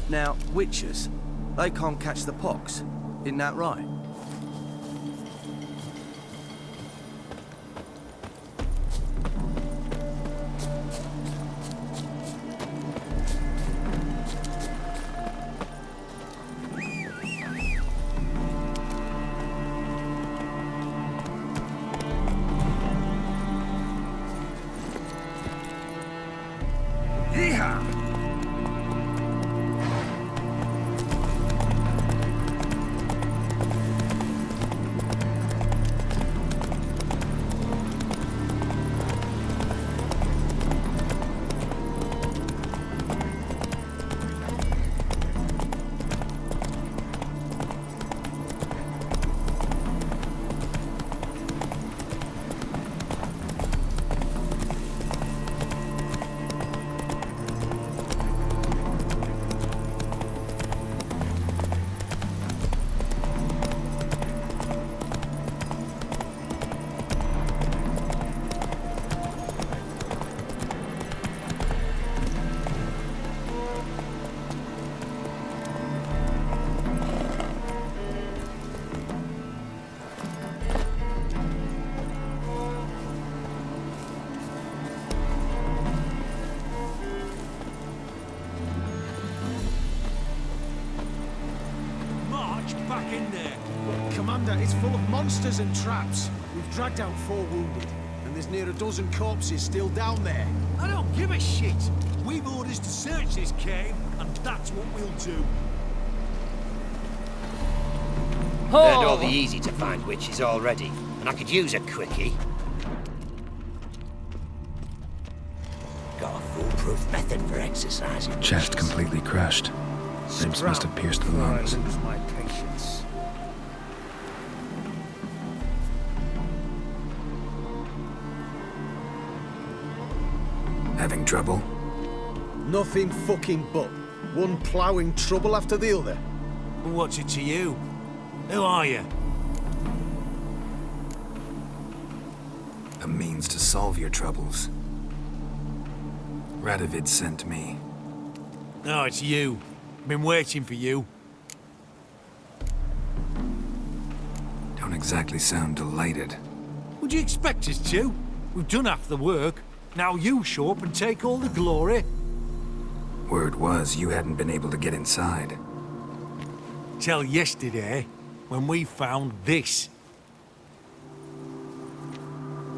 Now, witches, they can't catch the pox. Isn't that right? Back in there. But, Commander, it's full of monsters and traps. We've dragged out 4 wounded, and there's near a dozen corpses still down there. I don't give a shit. We've orders to search this cave, and that's what we'll do. They're all the easy-to-find witches already, and I could use a quickie. Got a foolproof method for exercising. Chest completely crushed. Ribs must have pierced the lungs. Lose my patience. Having trouble? Nothing fucking but. One ploughing trouble after the other. What's it to you? Who are you? A means to solve your troubles. Radovid sent me. Oh, it's you. Been waiting for you. Don't exactly sound delighted. Would you expect us to? We've done half the work. Now you show up and take all the glory. Word was you hadn't been able to get inside. Till yesterday, when we found this.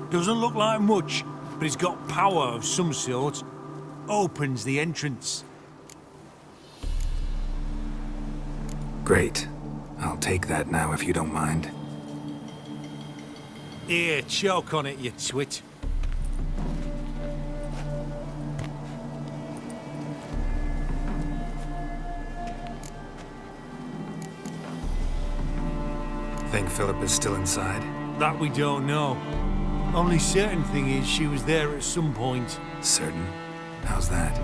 Doesn't look like much, but it's got power of some sort. Opens the entrance. Great. I'll take that now if you don't mind. Here, choke on it, you twit. Think Philip is still inside? That we don't know. Only certain thing is she was there at some point. Certain? How's that?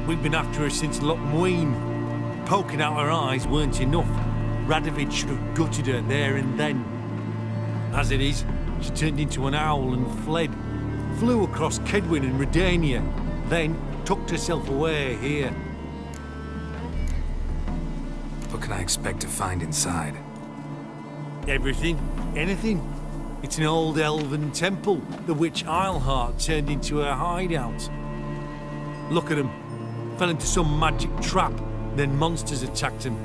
We've been after her since Lochmuin. Poking out her eyes weren't enough. Radovid should have gutted her there and then. As it is, she turned into an owl and fled. Flew across Kedwin and Redania, then tucked herself away here. What can I expect to find inside? Everything, anything. It's an old elven temple, the witch Eilhart turned into her hideout. Look at him. Fell into some magic trap, then monsters attacked him.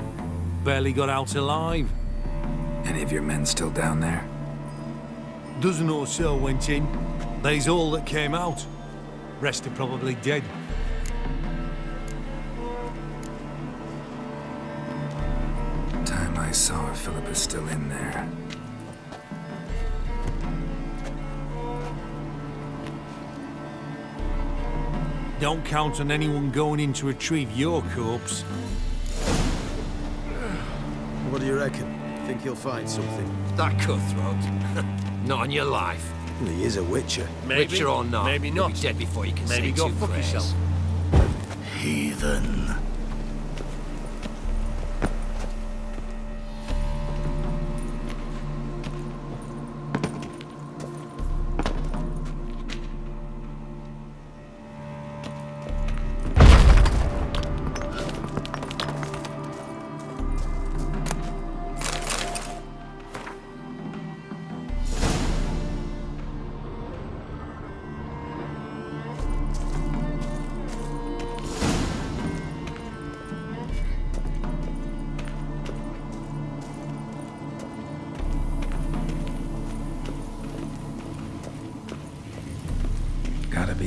Barely got out alive. Any of your men still down there? Dozen or so went in. They's all that came out. Rest are probably dead. Time I saw her, Philip is still in there. Don't count on anyone going in to retrieve your corpse. What do you reckon? Think he'll find something? That cutthroat. Not on your life. He is a witcher. Maybe, Witcher or not, maybe you'll not. be dead before you can Maybe say go two fuck prayers. yourself. Heathen.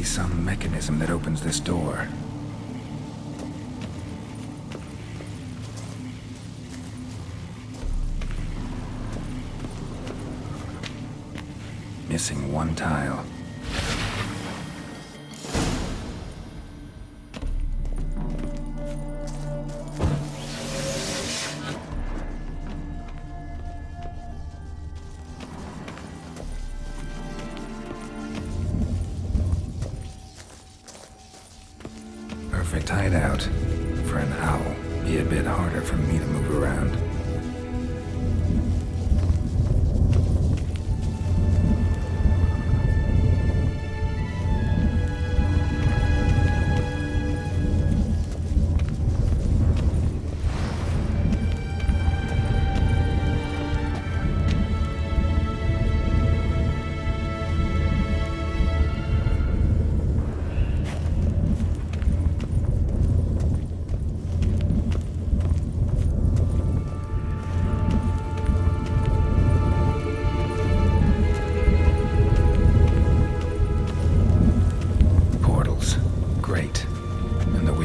be some mechanism that opens this door. Missing one tile. Perfect hideout. For an owl, be a bit harder for me to move around.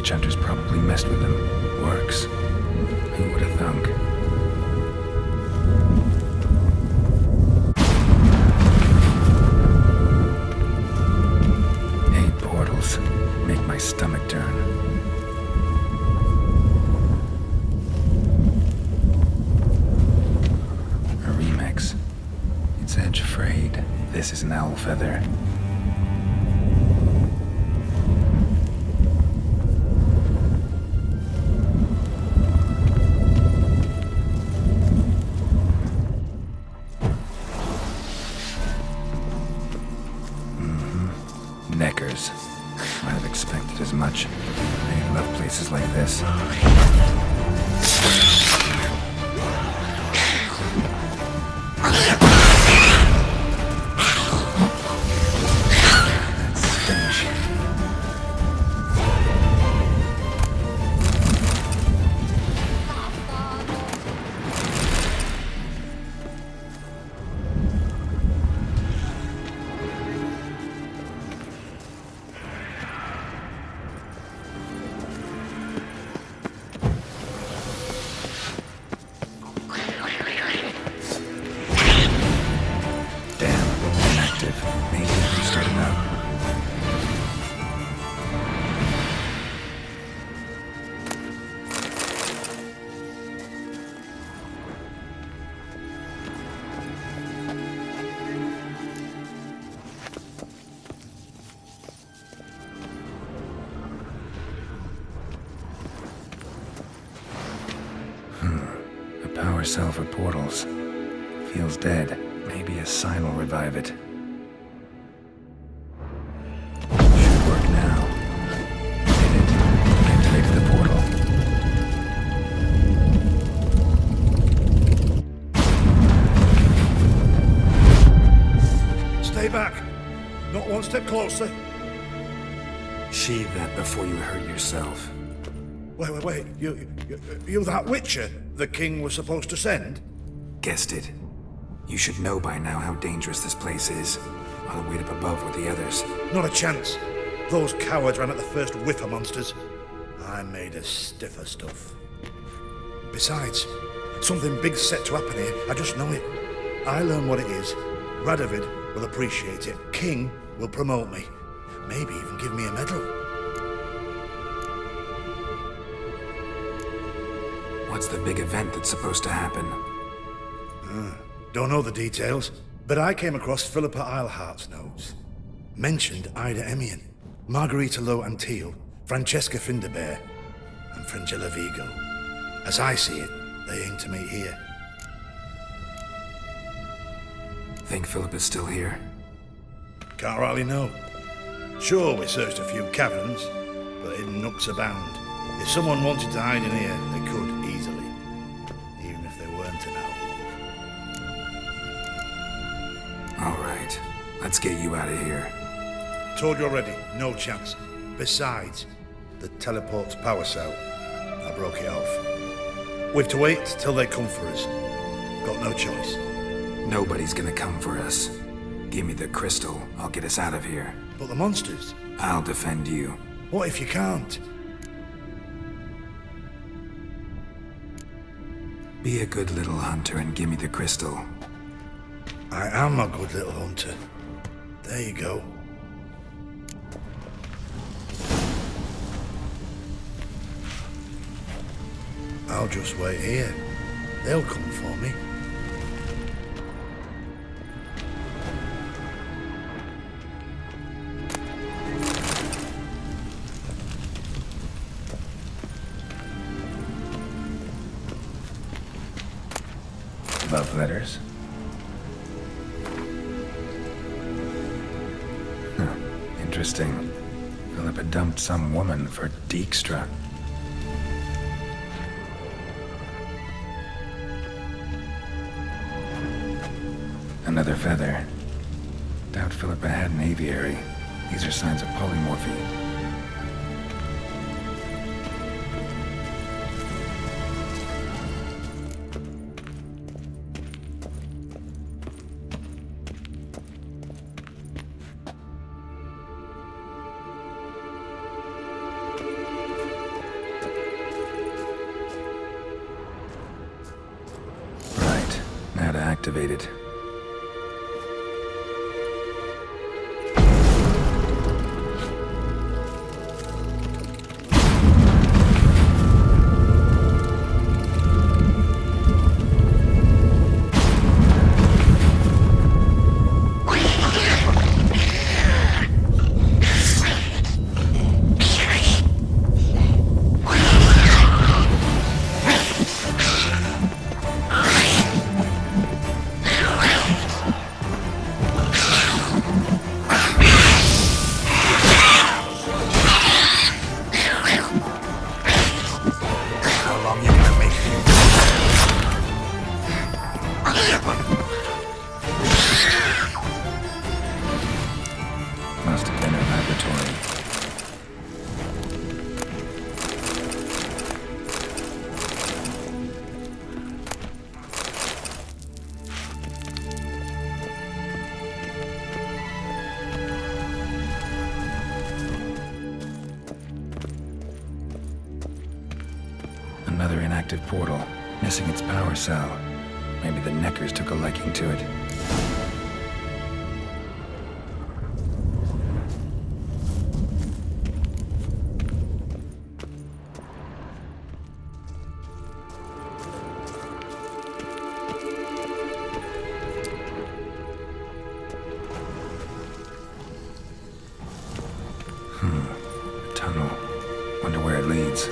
Hunters probably messed with them. Works. Who would have thunk? Eight portals. Make my stomach turn. A remix. Its edge frayed. This is an owl feather. Neckers. Might have expected as much. They love places like this. That stench. Maybe restart it up. A power cell for portals. Feels dead. Maybe a sign will revive it. Should work now. Did it. Activated the portal. Stay back. Not one step closer. Sheathe that before you hurt yourself. Wait. You that Witcher the king was supposed to send? Guessed it. You should know by now how dangerous this place is. I'll wait up above with the others. Not a chance. Those cowards ran at the first whiff of monsters. I'm made of stiffer stuff. Besides, something big's set to happen here. I just know it. I learn what it is. Radovid will appreciate it. King will promote me. Maybe even give me a medal. What's the big event that's supposed to happen? Don't know the details, but I came across Philippa Eilhart's notes. Mentioned Ida Emian, Margarita Low Antil, Francesca Finderbear, and Frangilla Vigo. As I see it, they aim to meet here. Think Philippa's still here? Can't rightly know. Sure, we searched a few caverns, but hidden nooks abound. If someone wanted to hide in here, they could easily. Even if they weren't to know. All right, let's get you out of here. Told you already, no chance. Besides, the teleport's power cell. I broke it off. We've to wait till they come for us. Got no choice. Nobody's gonna come for us. Give me the crystal, I'll get us out of here. But the monsters, I'll defend you. What if you can't? Be a good little hunter and give me the crystal. I am a good little hunter. There you go. I'll just wait here. They'll come for me. Love letters? Huh. Interesting. Philippa dumped some woman for Dijkstra. Another feather. Doubt Philippa had an aviary. These are signs of polymorphy. Right. Now to activate it. Must have been a laboratory. Another inactive portal, missing its power cell. Maybe the Neckers took a liking to it. A tunnel. Wonder where it leads.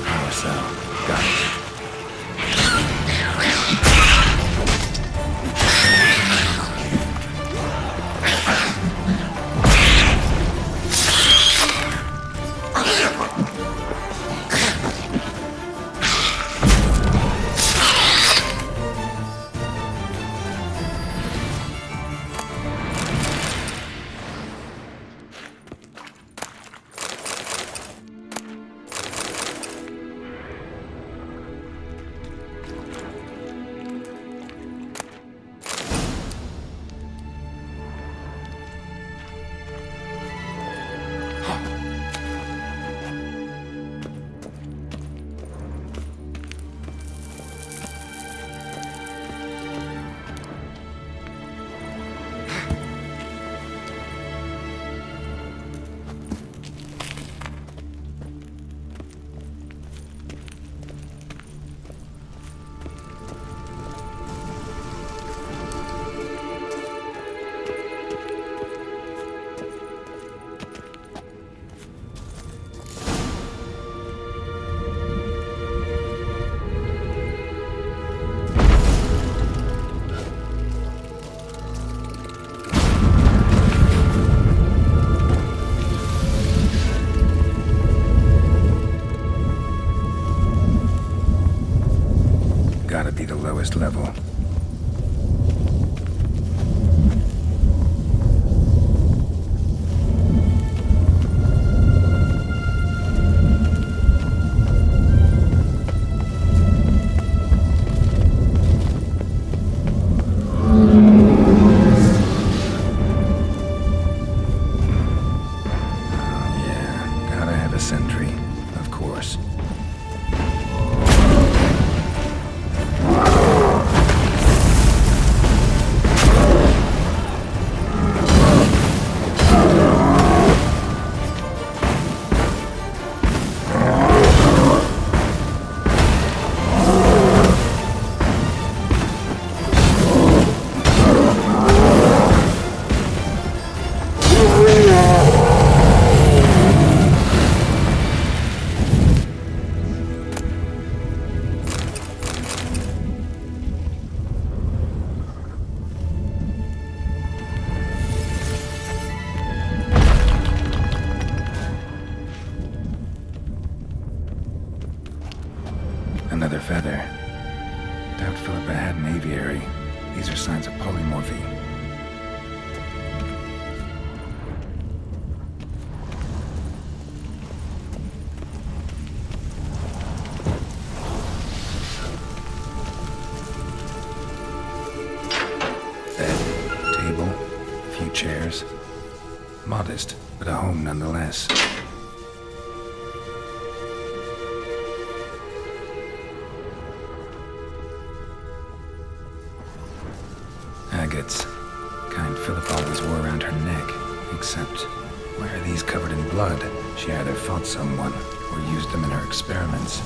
Power cell. Got it. Gotta be the lowest level. feather. Doubt Philippa had an aviary. These are signs of polymorphy. Bed, table, a few chairs. Modest, but a home nonetheless. Agates. Kind Philip always wore around her neck. Except, why are these covered in blood? She either fought someone, or used them in her experiments.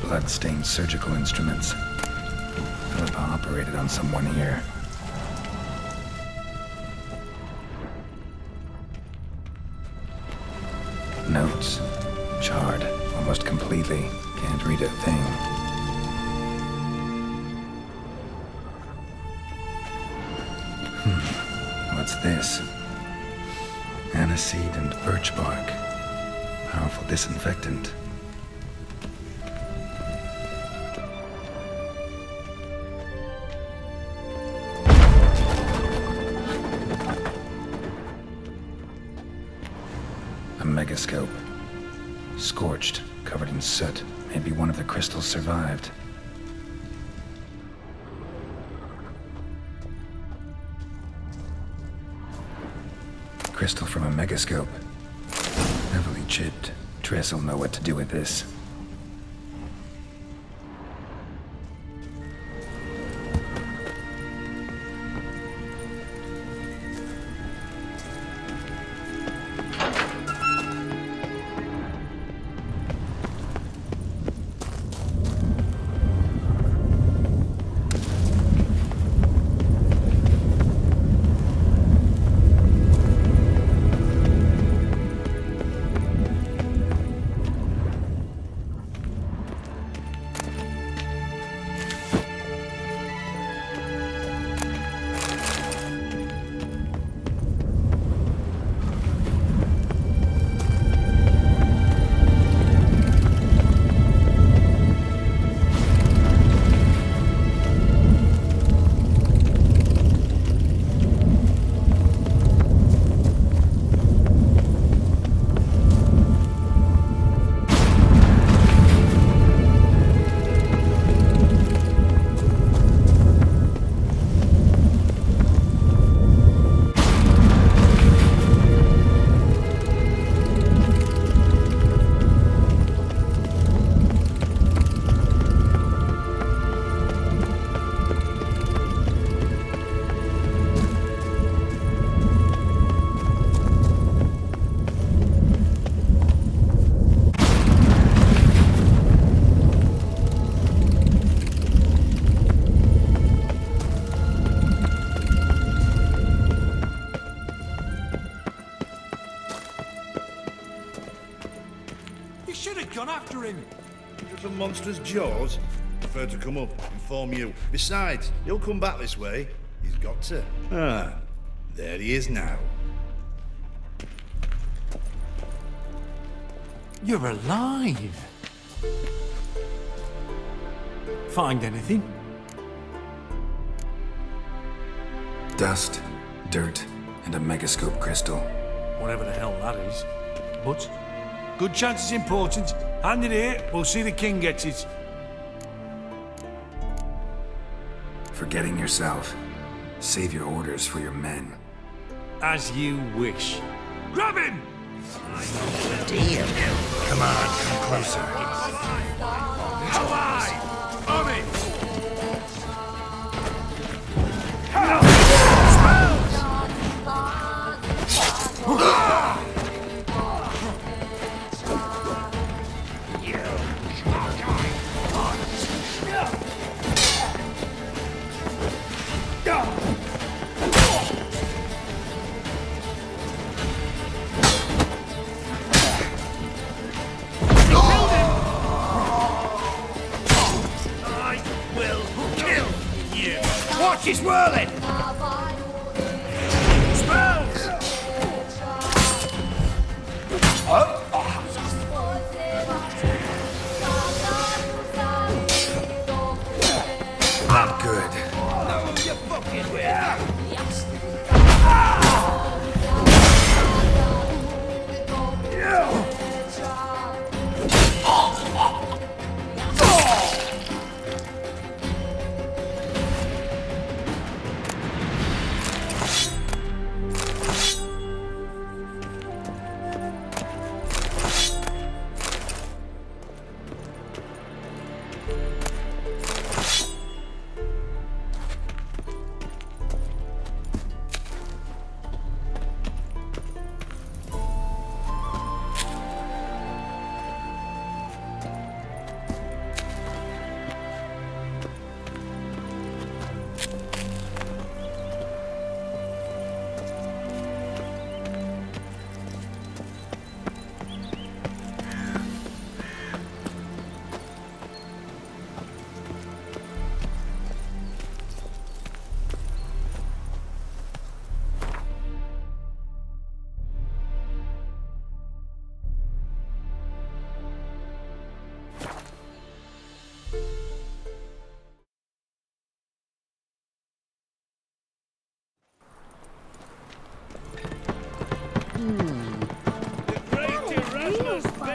Blood-stained surgical instruments. Philippa operated on someone here. Notes. Charred, almost completely. Can't read a thing. What's this? Aniseed and birch bark. Powerful disinfectant. A megascope. Scorched, covered in soot. Maybe one of the crystals survived. Crystal from a megascope. Heavily chipped. Triss will know what to do with this. Gone after him. If a monster's jaws, prefer to come up, inform you. Besides, he'll come back this way. He's got to. Ah, there he is now. You're alive. Find anything? Dust, dirt, and a megascope crystal. Whatever the hell that is. But good chance it's important. Hand it here, we'll see the king gets it. Forgetting yourself. Save your orders for your men. As you wish. Grab him! Dear. Come on, come closer. Alive! On it! Watch his whirling!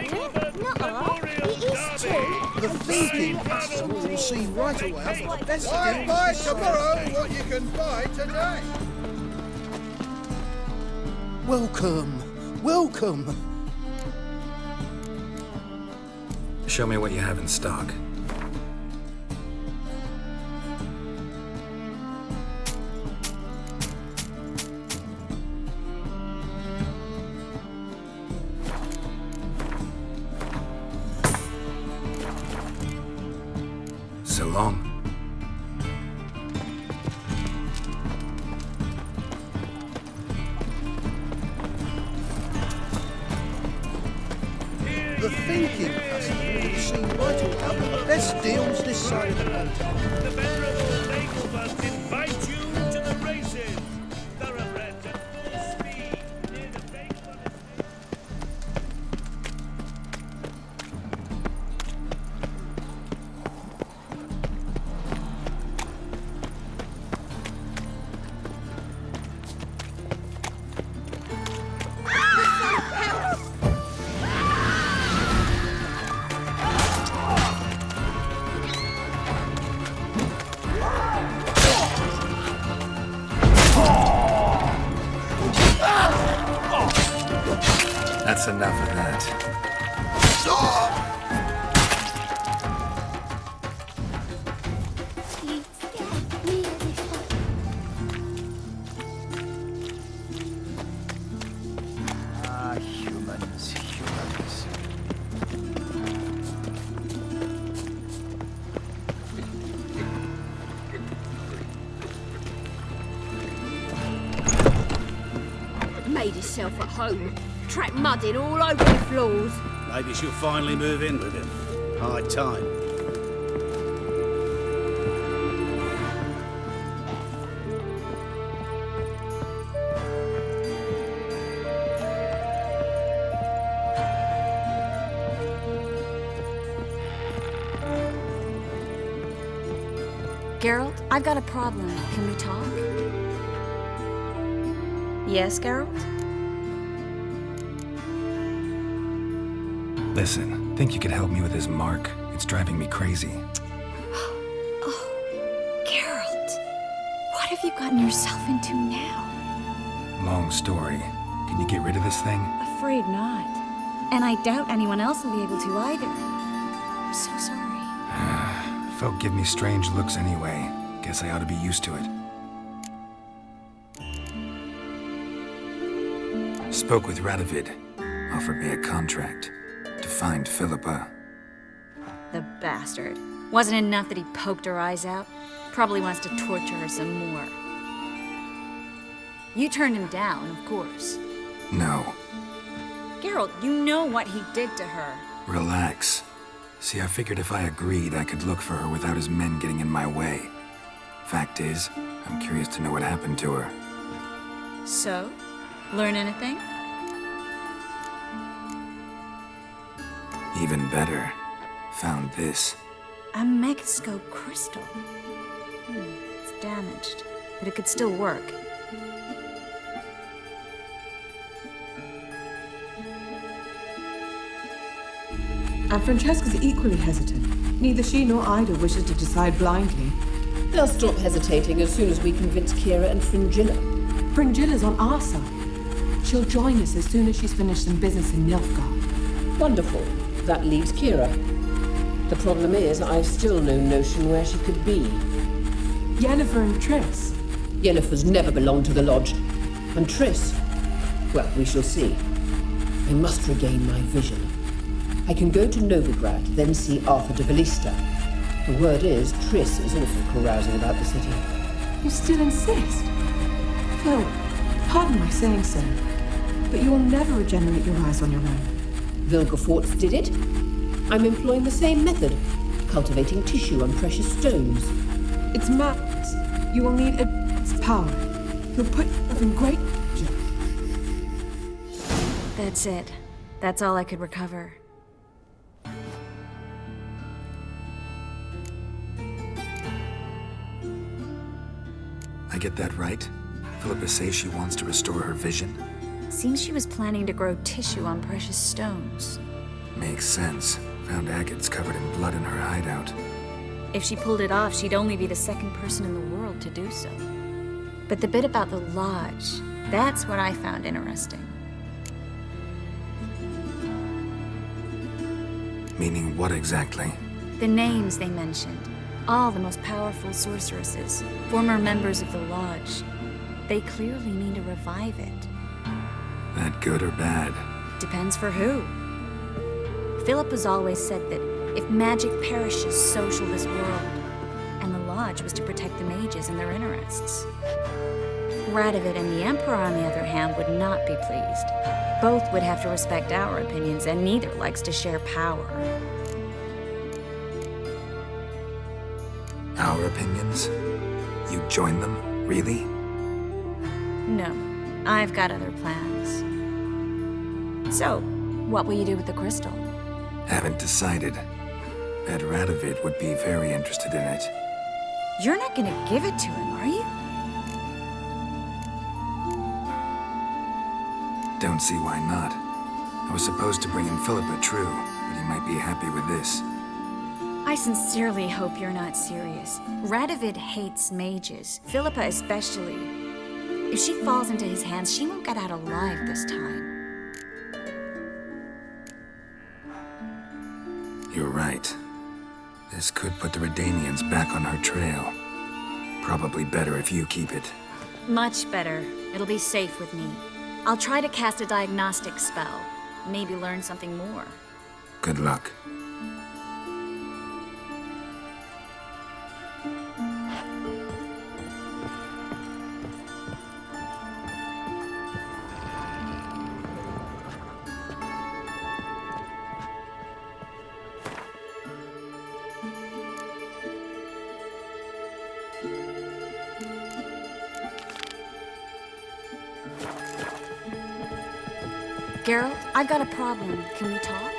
Not all. It is too. The thinking pastor will see right away. I've got the best Why buy tomorrow what you can buy today? Welcome. Welcome. Show me what you have in stock. So long. The thinking pastor will see right away. I've got the best deals this side of the pond. The bearer of all legal funds invite you to the races. Thoroughbred at full speed near the Bakewell Estate. That's enough of that. You scared me a little. Humans. Made herself at home. Track mudding all over the floors. Maybe she'll finally move in with him. High time. Geralt, I've got a problem. Can we talk? Yes, Geralt? Listen, think you could help me with this mark? It's driving me crazy. Oh, Geralt. What have you gotten yourself into now? Long story. Can you get rid of this thing? Afraid not. And I doubt anyone else will be able to either. I'm so sorry. Folk give me strange looks anyway. Guess I ought to be used to it. Spoke with Radovid. Offered me a contract to find Philippa. The bastard. Wasn't enough that he poked her eyes out? Probably wants to torture her some more. You turned him down, of course. No. Geralt, you know what he did to her. Relax. See, I figured if I agreed, I could look for her without his men getting in my way. Fact is, I'm curious to know what happened to her. So? Learn anything? Even better. Found this. A megascope crystal. It's damaged, but it could still work. And Francesca's equally hesitant. Neither she nor Ida wishes to decide blindly. They'll stop hesitating as soon as we convince Kira and Fringilla. Fringilla's on our side. She'll join us as soon as she's finished some business in Nilfgaard. Wonderful. That leaves Kira. The problem is, I've still no notion where she could be. Yennefer and Triss. Yennefer's never belonged to the Lodge. And Triss? Well, we shall see. I must regain my vision. I can go to Novigrad, then see Arthur de Ballista. The word is, Triss is also carousing about the city. You still insist? Phil, pardon my saying so, but you will never regenerate your eyes on your own. Vilgefortz did it. I'm employing the same method, cultivating tissue on precious stones. It's madness. You will need its power. You'll put yourself in great danger. That's it. That's all I could recover. I get that right? Philippa says she wants to restore her vision? Seems she was planning to grow tissue on precious stones. Makes sense. Found agates covered in blood in her hideout. If she pulled it off, she'd only be the second person in the world to do so. But the bit about the lodge, that's what I found interesting. Meaning what exactly? The names they mentioned. All the most powerful sorceresses, former members of the lodge. They clearly mean to revive it. That good or bad? Depends for who. Philip has always said that if magic perishes, so shall this world. And the lodge was to protect the mages and their interests. Radovid and the Emperor, on the other hand, would not be pleased. Both would have to respect our opinions, and neither likes to share power. Our opinions? You join them? Really? No, I've got other plans. So, what will you do with the crystal? Haven't decided. Bet Radovid would be very interested in it. You're not gonna give it to him, are you? Don't see why not. I was supposed to bring in Philippa, true, but he might be happy with this. I sincerely hope you're not serious. Radovid hates mages, Philippa especially. If she falls into his hands, she won't get out alive this time. You're right. This could put the Redanians back on her trail. Probably better if you keep it. Much better. It'll be safe with me. I'll try to cast a diagnostic spell. Maybe learn something more. Good luck. Geralt, I've got a problem. Can we talk?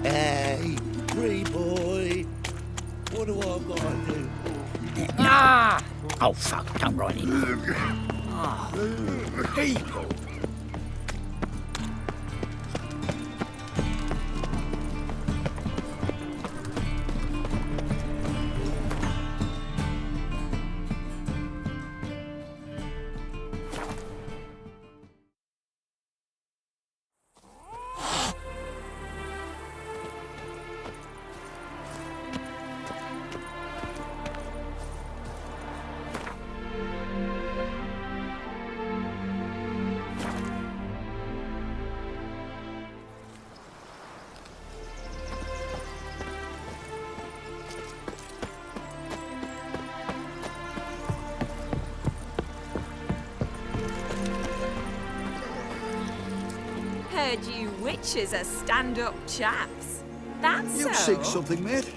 Hey, free boy. What do I gotta do? Ah! Oh, fuck, don't write it. People. Heard you witches are stand-up chaps. That's You so. seek something, mate?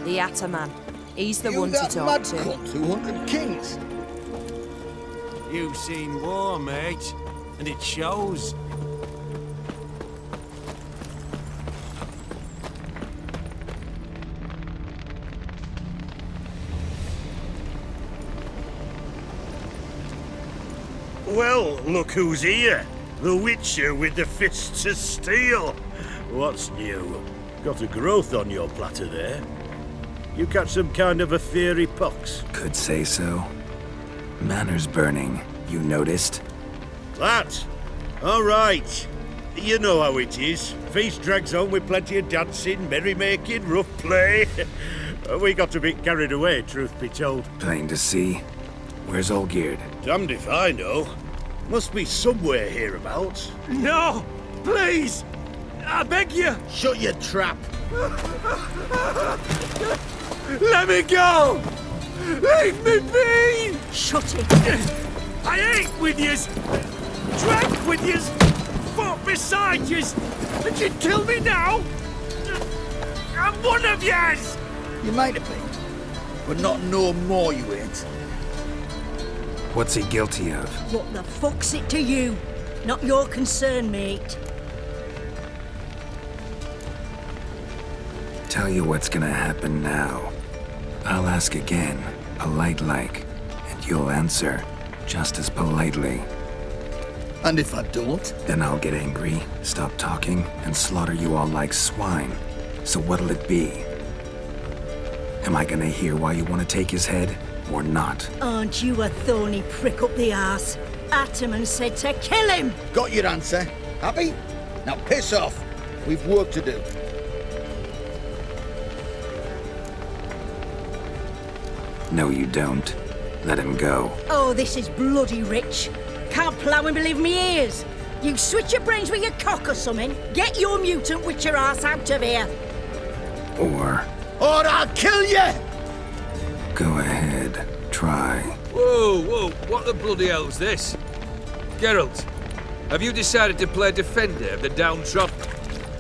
The Ataman. He's the You one to that talk mad to. cunt 200 kings. You've seen war, mate, and it shows. Well, look who's here. The Witcher with the fists of steel. What's new? Got a growth on your platter there. You catch some kind of a fiery pox? Could say so. Manor's burning. You noticed? That? All right. You know how it is. Feast drags on with plenty of dancing, merrymaking, rough play. We got a bit carried away, truth be told. Plain to see. Where's Olgierd? Damned if I know. Must be somewhere hereabouts. No! Please! I beg you! Shut your trap! Let me go! Leave me be! Shut it! I ate with yous! Drank with yous! Fought my side, yous! And you'd kill me now? I'm one of yous! You might have been, but not no more you ain't. What's he guilty of? What the fuck's it to you? Not your concern, mate. Tell you what's gonna happen now. I'll ask again, polite-like, and you'll answer just as politely. And if I don't? Then I'll get angry, stop talking, and slaughter you all like swine. So what'll it be? Am I gonna hear why you want to take his head, or not? Aren't you a thorny prick up the arse? Ataman said to kill him! Got your answer. Happy? Now piss off. We've work to do. No, you don't. Let him go. Oh, this is bloody rich. Can't plough and believe me ears. You switch your brains with your cock or something. Get your mutant witcher ass out of here. Or I'll kill you! go ahead, try. Whoa, whoa, what the bloody hell's this? Geralt, have you decided to play defender of the downtrodden?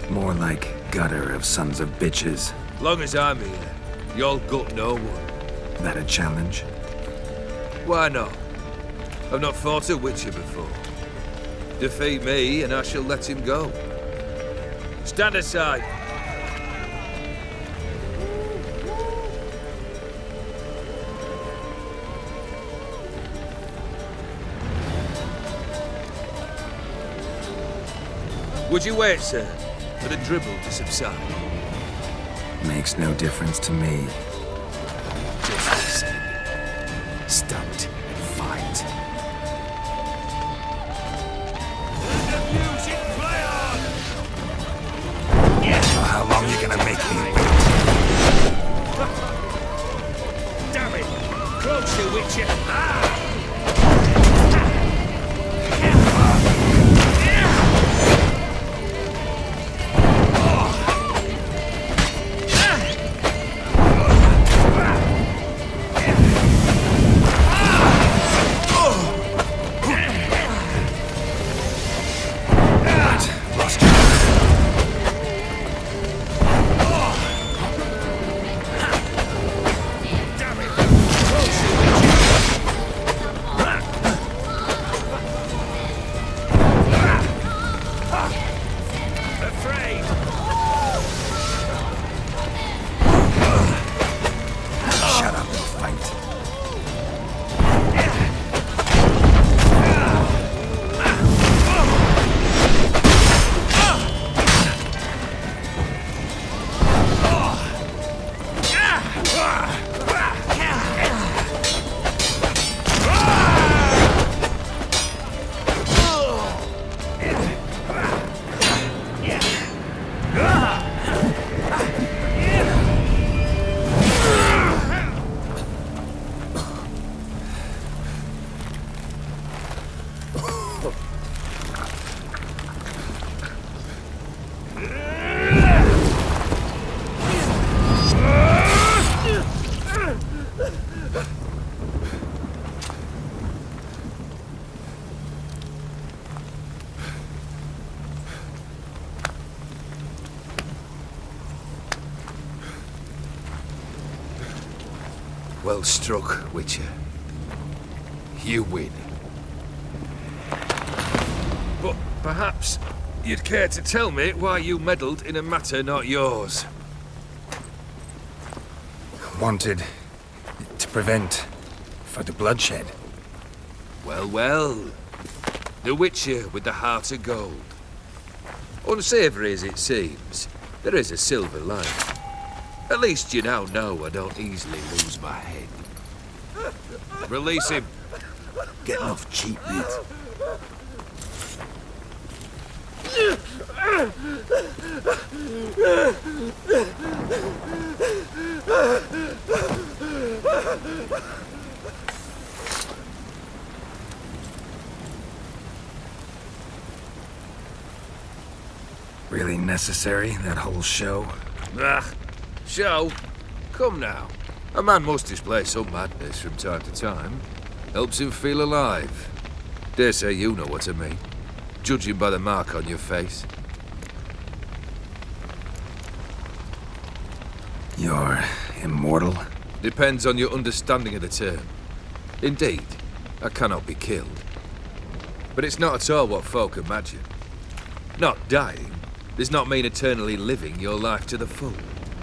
More like gutter of sons of bitches. Long as I'm here, you'll gut no one. That a challenge? Why not? I've not fought a witcher before. Defeat me and I shall let him go. Stand aside. Would you wait, sir, for the dribble to subside? Makes no difference to me. Just the same. Stand and fight. How long you gonna make me wait? Damn it! Closer, Witcher! Ah! Well struck, Witcher. You win. But perhaps you'd care to tell me why you meddled in a matter not yours. Wanted to prevent further bloodshed. Well, well. The Witcher with the heart of gold. Unsavoury as it seems, there is a silver lining. At least you now know I don't easily lose my head. Release him. Getting off cheap, mate. Really necessary, that whole show? Ah, show? Come now. A man must display some madness from time to time. Helps him feel alive. Dare say you know what I mean. judging by the mark on your face. You're immortal? Depends on your understanding of the term. Indeed, I cannot be killed. But it's not at all what folk imagine. Not dying does not mean eternally living your life to the full.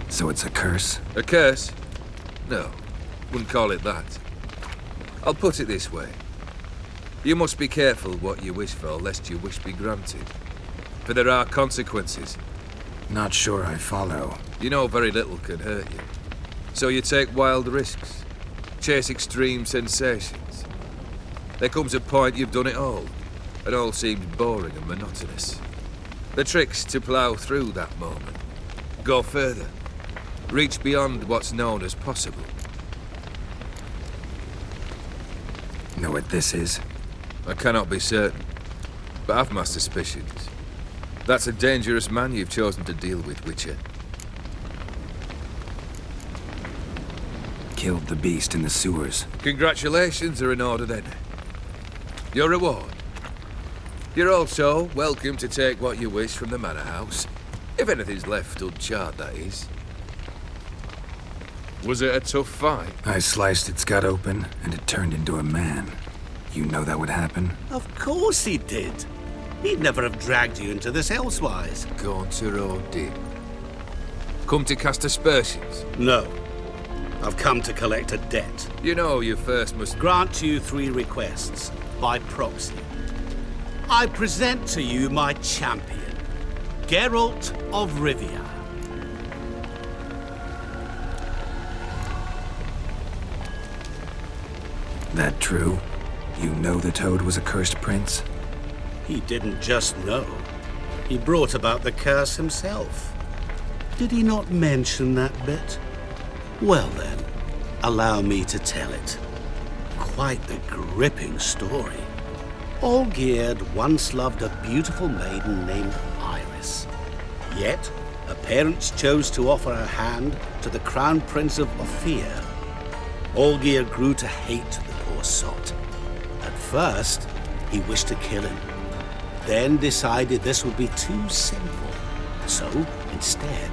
So it's a curse? A curse? No, wouldn't call it that. I'll put it this way. You must be careful what you wish for, lest your wish be granted. For there are consequences. Not sure I follow. You know very little can hurt you. So you take wild risks, chase extreme sensations. There comes a point you've done it all seems boring and monotonous. The trick's to plough through that moment. Go further. Reach beyond what's known as possible. Know what this is? I cannot be certain, but I've my suspicions. That's a dangerous man you've chosen to deal with, Witcher. Killed the beast in the sewers. Congratulations are in order then. Your reward. You're also welcome to take what you wish from the manor house. If anything's left uncharred, that is. Was it a tough fight? I sliced its gut open, and it turned into a man. You know that would happen? Of course he did. He'd never have dragged you into this elsewise. Gaunter or did. Come to cast aspersions? No. I've come to collect a debt. You know you first must grant you 3 requests, by proxy. I present to you my champion, Geralt of Rivia. That true? You know the Toad was a cursed prince? He didn't just know. He brought about the curse himself. Did he not mention that bit? Well then, allow me to tell it. Quite the gripping story. Aard once loved a beautiful maiden named Iris. Yet, her parents chose to offer her hand to the Crown Prince of Ophir. Aard grew to hate the poor sot. At first, he wished to kill him. Then decided this would be too simple. So, instead,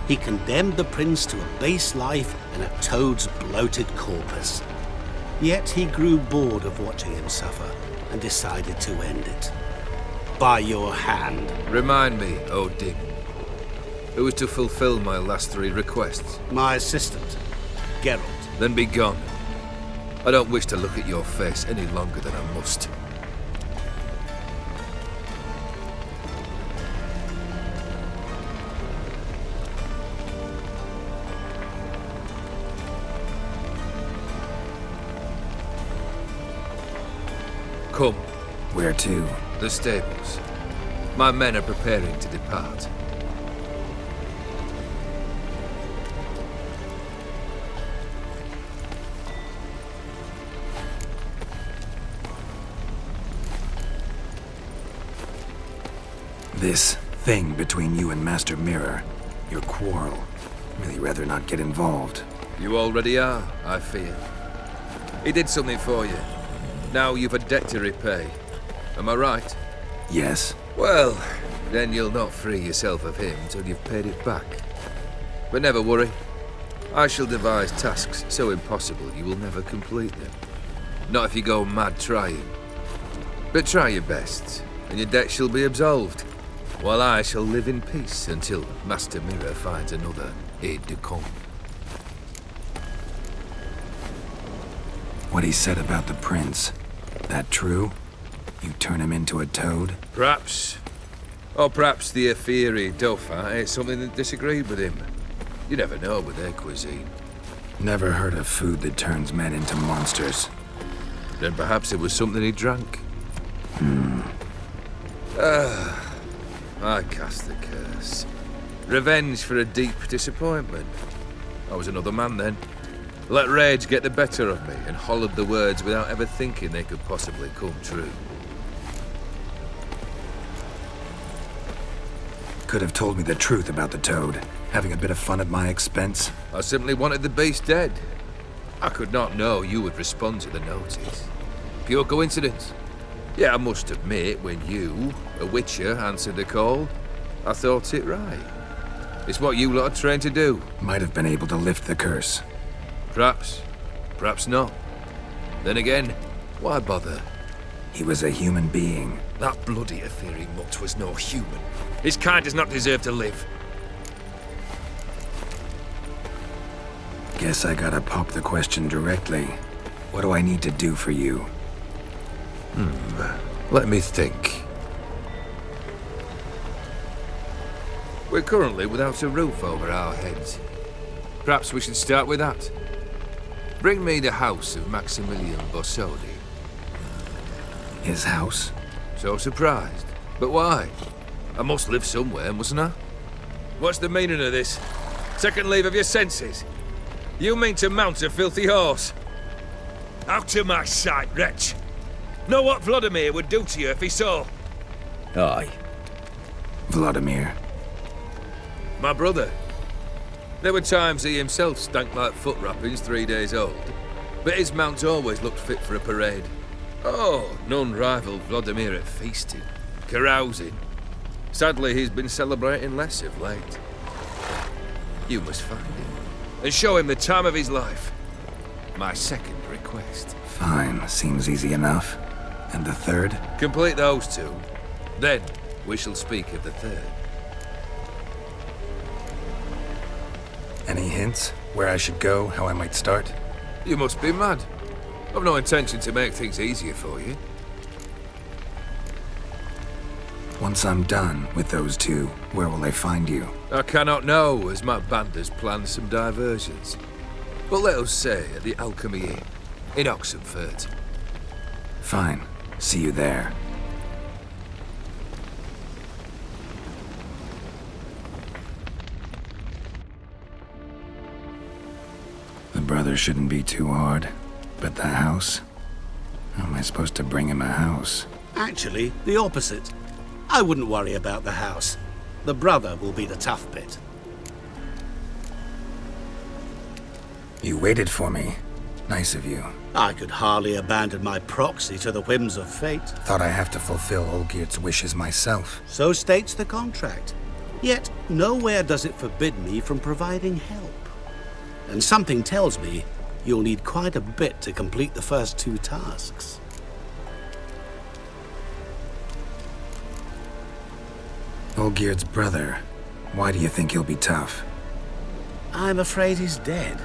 he condemned the prince to a base life in a toad's bloated corpus. Yet he grew bored of watching him suffer and decided to end it. By your hand. Remind me, Odin. Who was to fulfill my last 3 requests? My assistant, Geralt. Then be gone. I don't wish to look at your face any longer than I must. Come. Where to? The stables. My men are preparing to depart. This thing between you and Master Mirror, your quarrel, really rather not get involved. You already are, I fear. He did something for you. Now you've a debt to repay. Am I right? Yes. Well, then you'll not free yourself of him till you've paid it back. But never worry. I shall devise tasks so impossible you will never complete them. Not if you go mad trying. But try your best, and your debt shall be absolved, while I shall live in peace until Master Mirror finds another aide-de-camp. What he said about the prince, that true? You turn him into a toad? Perhaps. Or perhaps the Ophiri Dauphin ate something that disagreed with him. You never know with their cuisine. Never heard of food that turns men into monsters. Then perhaps it was something he drank. I cast the curse. Revenge for a deep disappointment. I was another man then. Let rage get the better of me and hollered the words without ever thinking they could possibly come true. Could have told me the truth about the toad, having a bit of fun at my expense. I simply wanted the beast dead. I could not know you would respond to the notice. Pure coincidence. Yeah, I must admit, when you, a witcher, answered the call, I thought it right. It's what you lot are trained to do. Might have been able to lift the curse. Perhaps. Perhaps not. Then again, why bother? He was a human being. That bloody Aetheri mutt was no human. His kind does not deserve to live. Guess I gotta pop the question directly. What do I need to do for you? Let me think. We're currently without a roof over our heads. Perhaps we should start with that. Bring me the house of Maximilian Borsodi. His house? So surprised. But why? I must live somewhere, mustn't I? What's the meaning of this? Second leave of your senses? You mean to mount a filthy horse? Out of my sight, wretch! Know what Vladimir would do to you if he saw? Aye. Vladimir. My brother. There were times he himself stank like foot wrappings 3 days old, but his mount always looked fit for a parade. Oh, none rivaled Vladimir at feasting, carousing. Sadly, he's been celebrating less of late. You must find him, and show him the time of his life. My second request. Fine, seems easy enough. And the third? Complete those two. Then, we shall speak of the third. Any hints? Where I should go? How I might start? You must be mad. I've no intention to make things easier for you. Once I'm done with those two, where will I find you? I cannot know, as my band has planned some diversions. But let us say at the Alchemy Inn, in Oxenfurt. Fine. See you there. The brother shouldn't be too hard. But the house? How am I supposed to bring him a house? Actually, the opposite. I wouldn't worry about the house. The brother will be the tough bit. You waited for me. Nice of you. I could hardly abandon my proxy to the whims of fate. Thought I have to fulfill Olgierd's wishes myself. So states the contract. Yet, nowhere does it forbid me from providing help. And something tells me you'll need quite a bit to complete the first two tasks. Olgierd's brother. Why do you think he'll be tough? I'm afraid he's dead.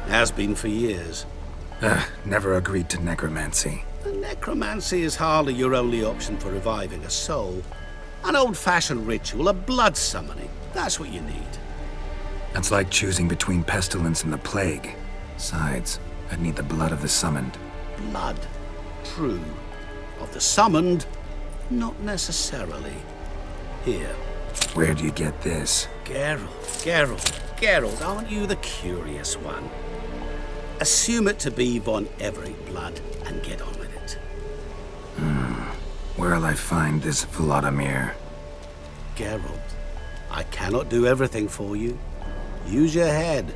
Has been for years. Never agreed to necromancy. The necromancy is hardly your only option for reviving a soul. An old-fashioned ritual, a blood summoning. That's what you need. That's like choosing between pestilence and the plague. Besides, I'd need the blood of the summoned. Blood. True. Of the summoned, not necessarily. Here. Where do you get this? Geralt, aren't you the curious one? Assume it to be von Everett blood and get on with it. Where'll I find this Vladimir? Geralt, I cannot do everything for you. Use your head.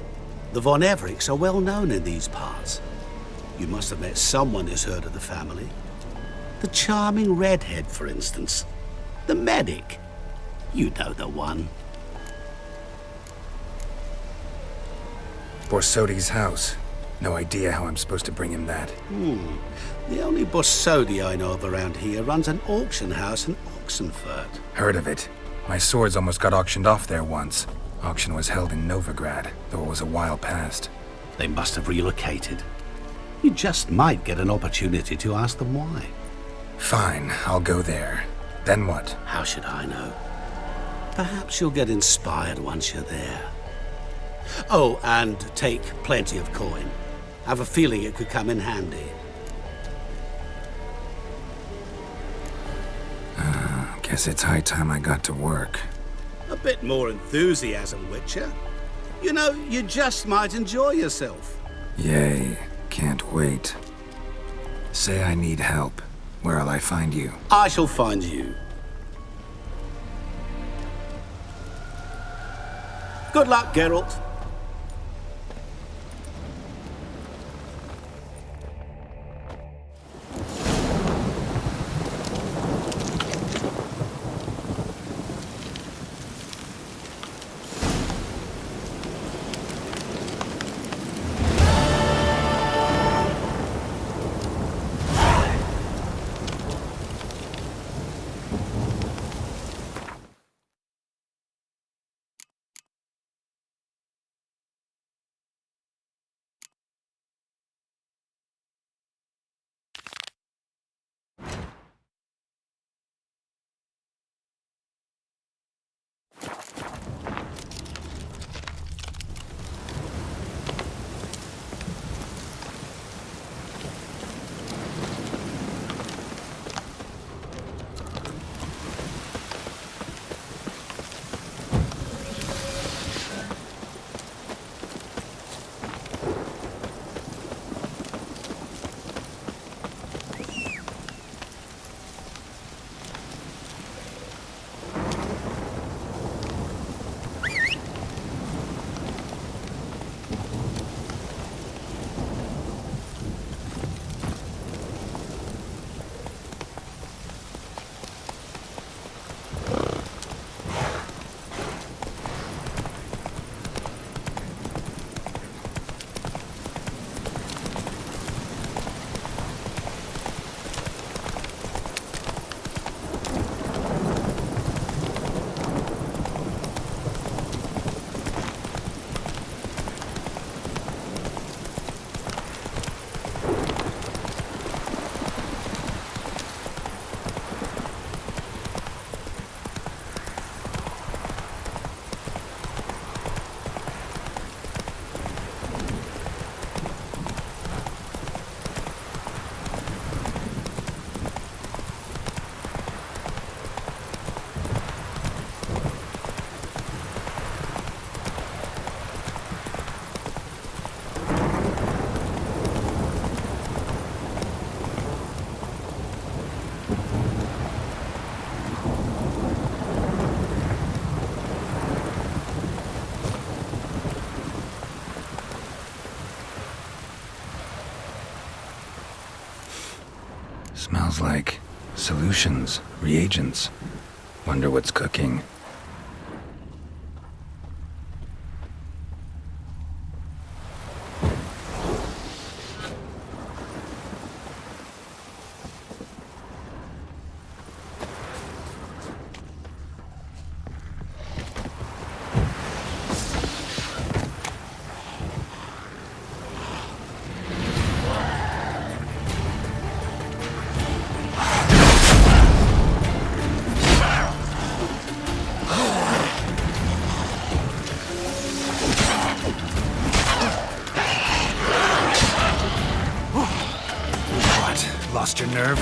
The von Evericks are well known in these parts. You must have met someone who's heard of the family. The charming redhead, for instance. The medic. You know the one. Borsodi's house. No idea how I'm supposed to bring him that. The only Borsodi I know of around here runs an auction house in Oxenfurt. Heard of it. My swords almost got auctioned off there once. Auction was held in Novigrad, though it was a while past. They must have relocated. You just might get an opportunity to ask them why. Fine, I'll go there. Then what? How should I know? Perhaps you'll get inspired once you're there. Oh, and take plenty of coin. Have a feeling it could come in handy. Guess it's high time I got to work. A bit more enthusiasm, Witcher. You know, you just might enjoy yourself. Yay, can't wait. Say I need help. Where'll I find you? I shall find you. Good luck, Geralt. Smells like solutions, reagents. Wonder what's cooking. Lost your nerve?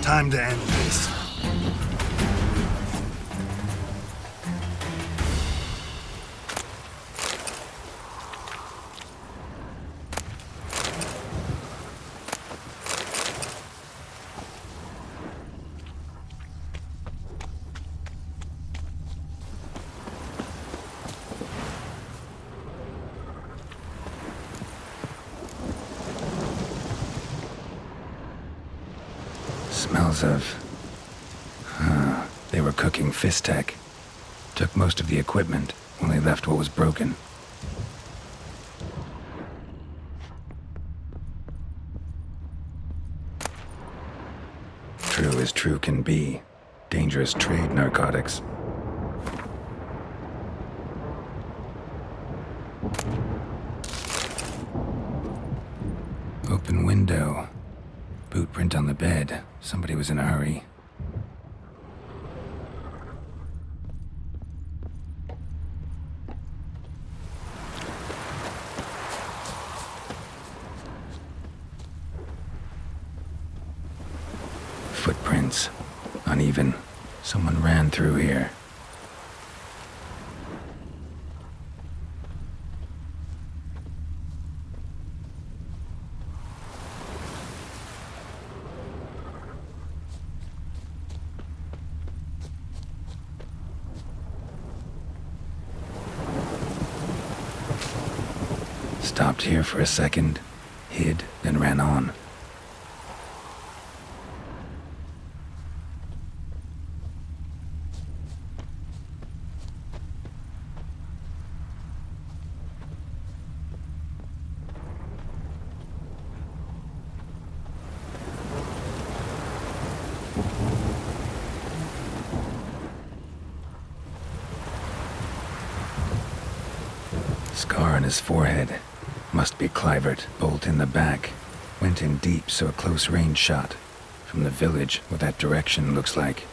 Time to end this. Smells of... they were cooking Fistech. Took most of the equipment, only left what was broken. True as true can be. Dangerous trade, narcotics. Open window. Boot print on the bed. Somebody was in a hurry. Footprints. Uneven. Someone ran through here. Stopped here for a second, hid, then ran on. Scar on his forehead. Must be Clivert. Bolt in the back. Went in deep, so a close range shot. From the village, what that direction looks like.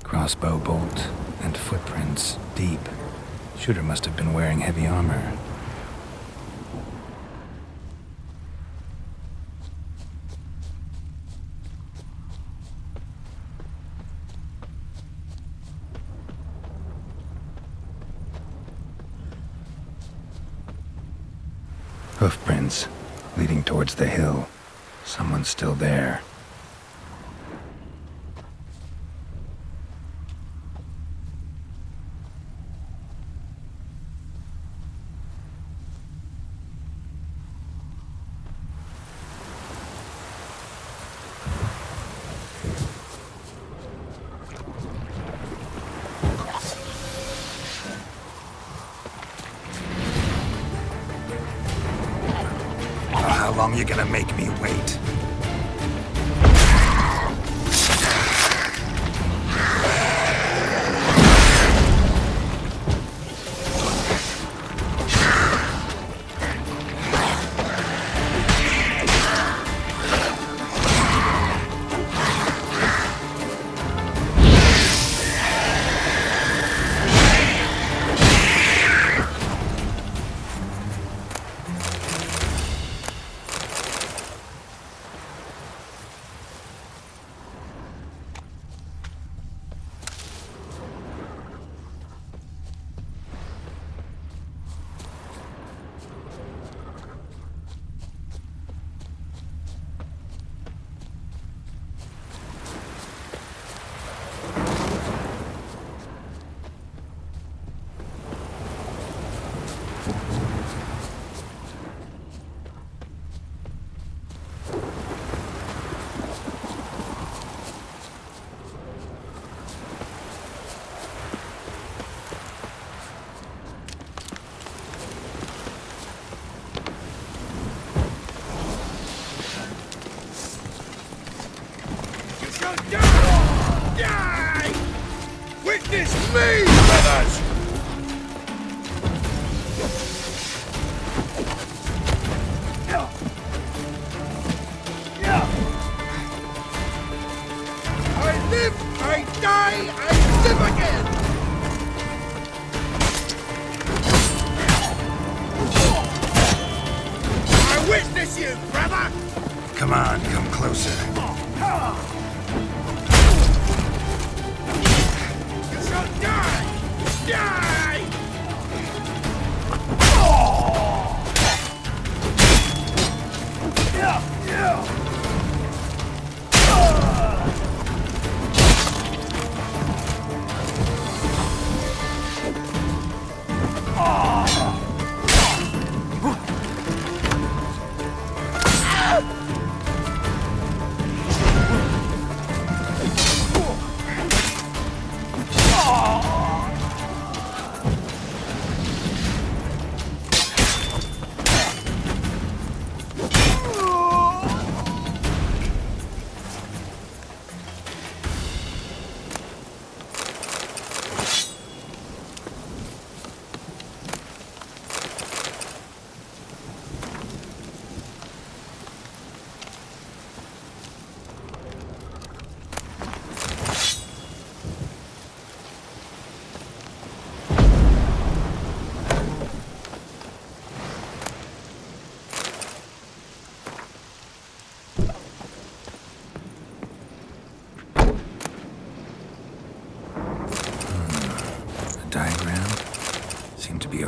Crossbow bolt and footprints deep. Shooter must have been wearing heavy armor. Hoofprints leading towards the hill. Someone's still there. long you gonna make me wait? Die! Witness me, brothers! I live, I die, I live again! I witness you, brother! Come on, come closer. You shall die! Die!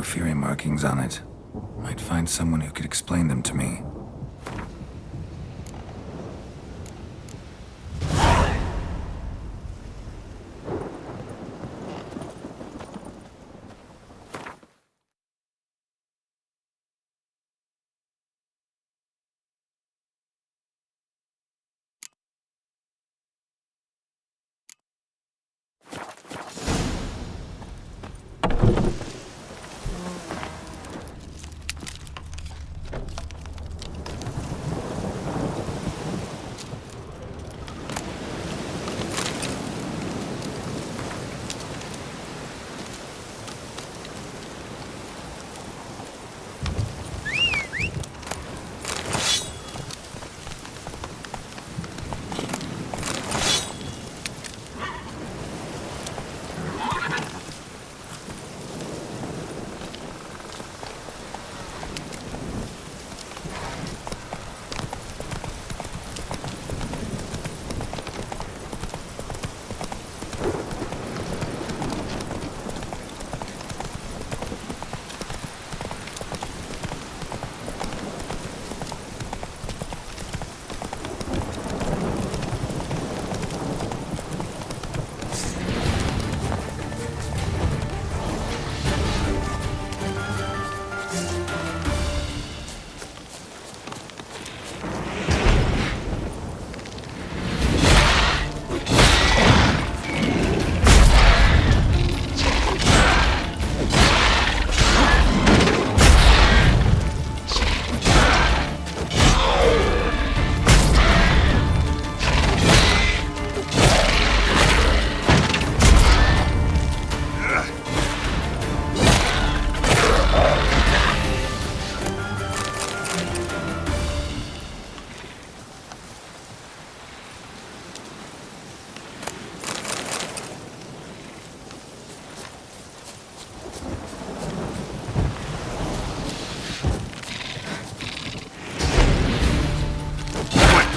Fury markings on it. Might find someone who could explain them to me.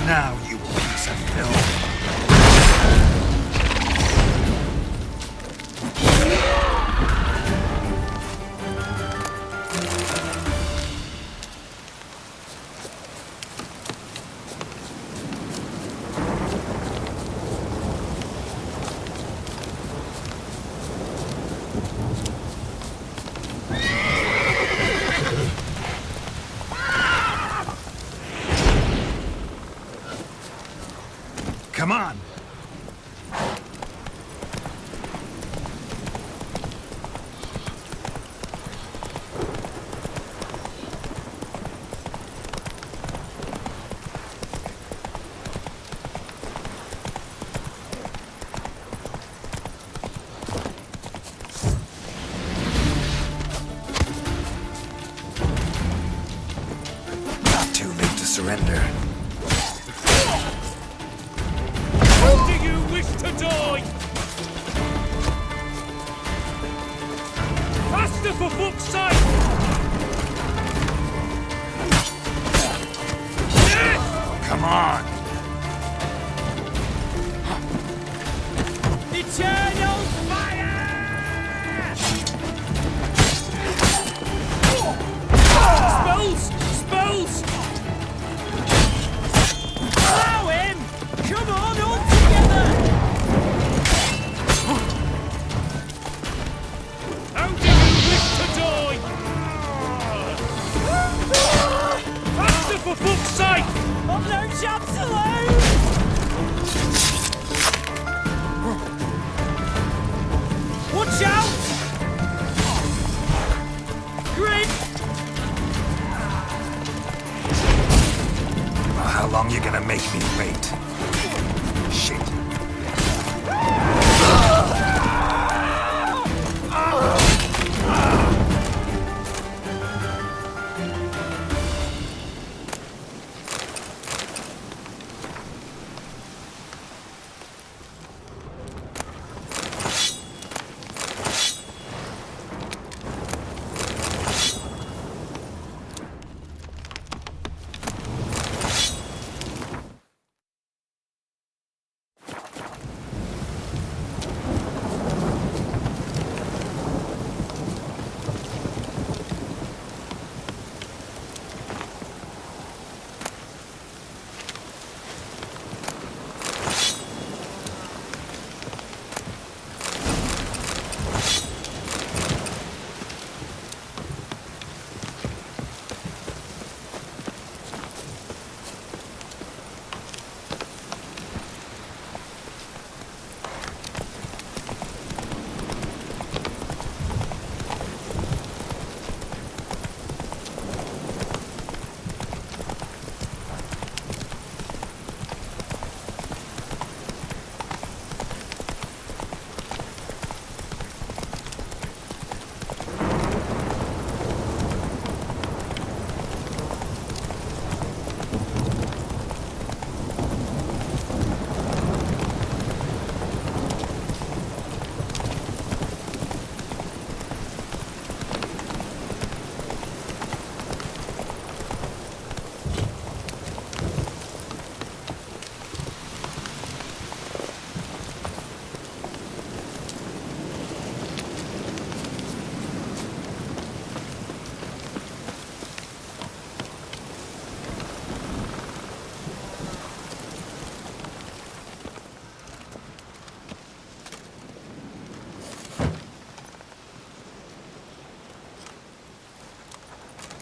Now, you piece of filth. Come on! Too late to surrender. Do you wish to die? Faster, for fuck's sake! Come on! Eternal fire! Spells! Spells! Allow him! Come on, all together! How do you wish to die? Faster, for fuck's sake! I've no chance to lose! Watch out! Grin! Well, how long you gonna make me wait? Shit.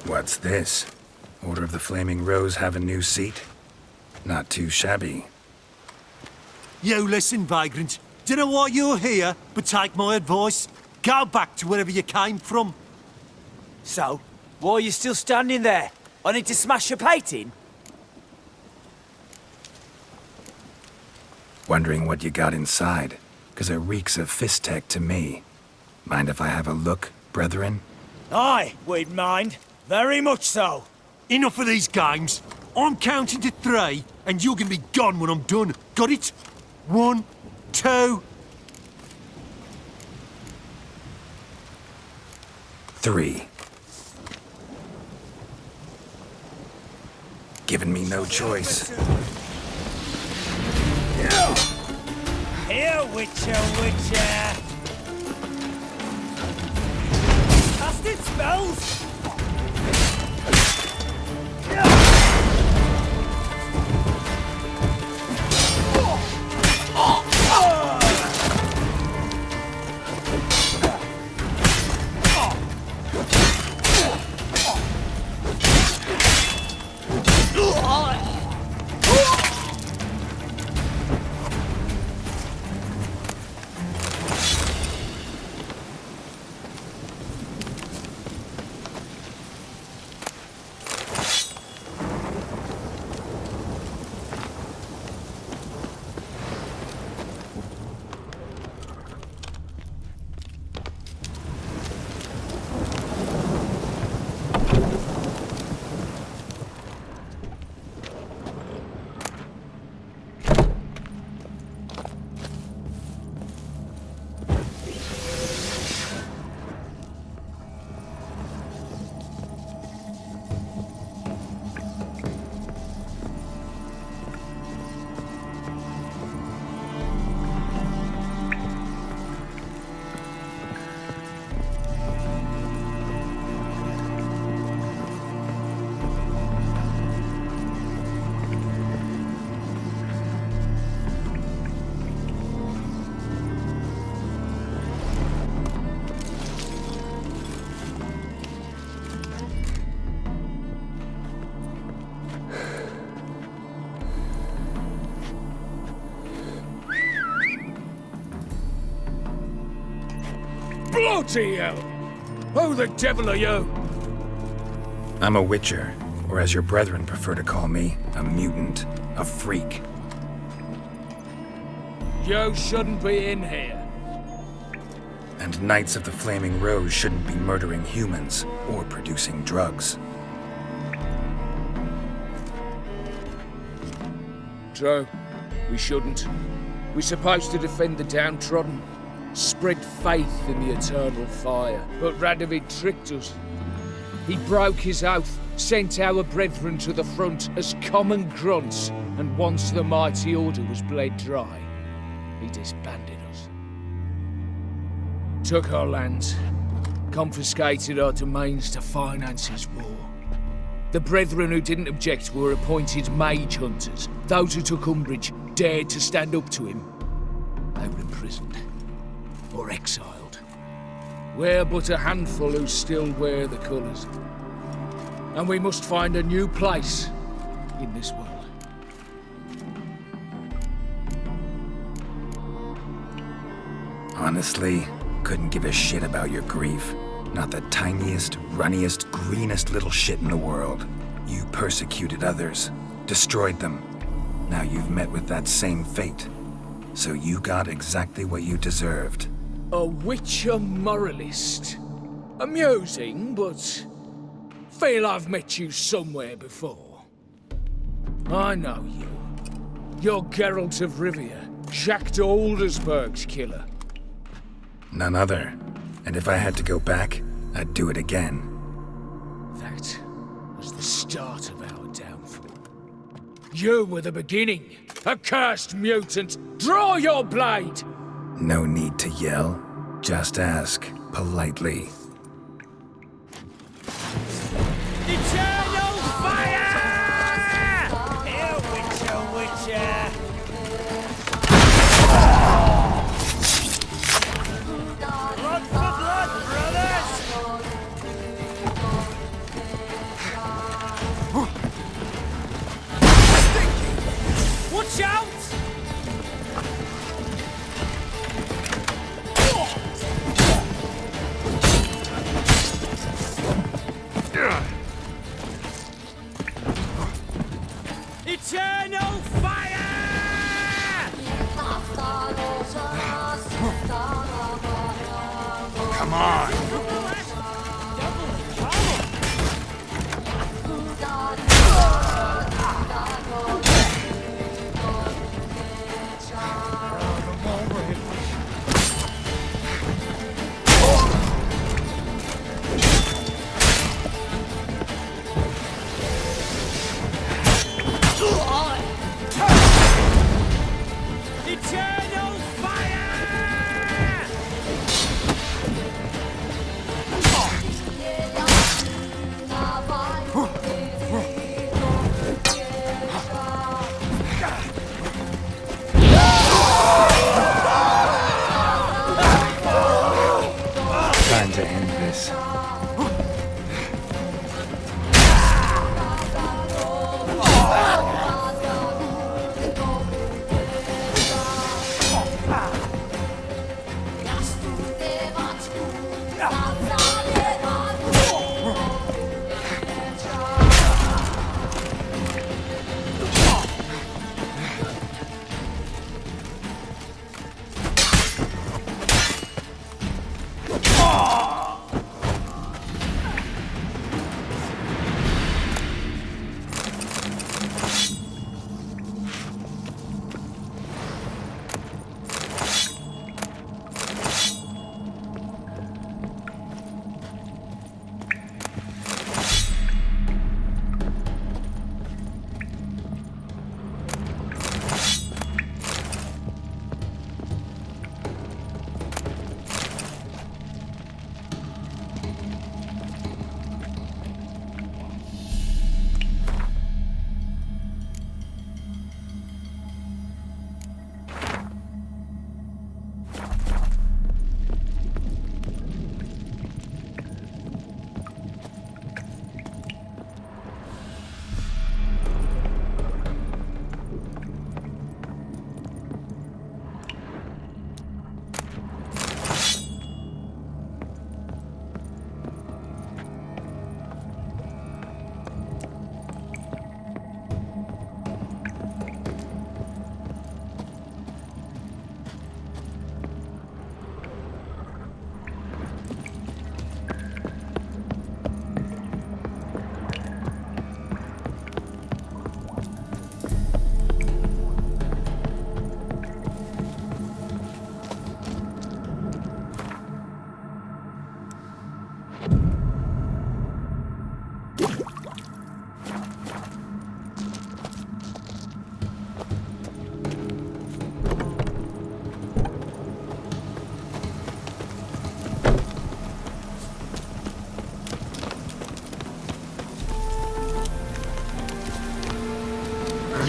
What's this? Order of the Flaming Rose have a new seat? Not too shabby. You listen, vagrant. Dunno why you're here, but take my advice. Go back to wherever you came from. So, why are you still standing there? I need to smash your plate in? Wondering what you got inside, 'cause it reeks of fist tech to me. Mind if I have a look, brethren? Aye, we'd mind. Very much so. Enough of these games. I'm counting to 3, and you're gonna be gone when I'm done. Got it? 1, 2... 3. Giving me no choice. Here, Witcher! Casting spells! Bloody hell! Who the devil are you? I'm a Witcher, or as your brethren prefer to call me, a mutant, a freak. You shouldn't be in here. And Knights of the Flaming Rose shouldn't be murdering humans or producing drugs. True. We shouldn't. We're supposed to defend the downtrodden, spread faith in the eternal fire. But Radovid tricked us. He broke his oath, sent our brethren to the front as common grunts, and once the mighty order was bled dry, he disbanded us. Took our lands, confiscated our domains to finance his war. The brethren who didn't object were appointed mage hunters. Those who took umbrage, dared to stand up to him, they were imprisoned or exiled. We're but a handful who still wear the colours. And we must find a new place in this world. Honestly, couldn't give a shit about your grief. Not the tiniest, runniest, greenest little shit in the world. You persecuted others, destroyed them. Now you've met with that same fate. So you got exactly what you deserved. A Witcher moralist. Amusing, but feel I've met you somewhere before. I know you. You're Geralt of Rivia, Jacques de Aldersberg's killer. None other. And if I had to go back, I'd do it again. That was the start of our downfall. You were the beginning. Accursed mutant! Draw your blade! No need to yell. Just ask, politely. Eternal fire! Here, Witcher! Blood for blood, brothers! Watch out! Eternal fire! Come on!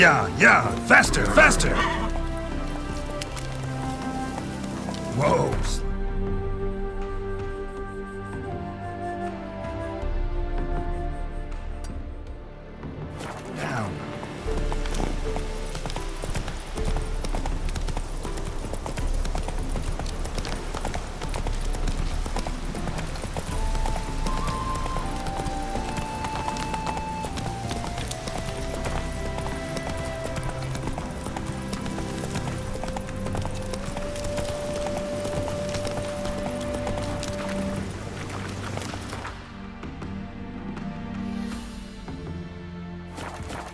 Yeah, faster, faster! Whoa. Down.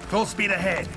Full speed ahead.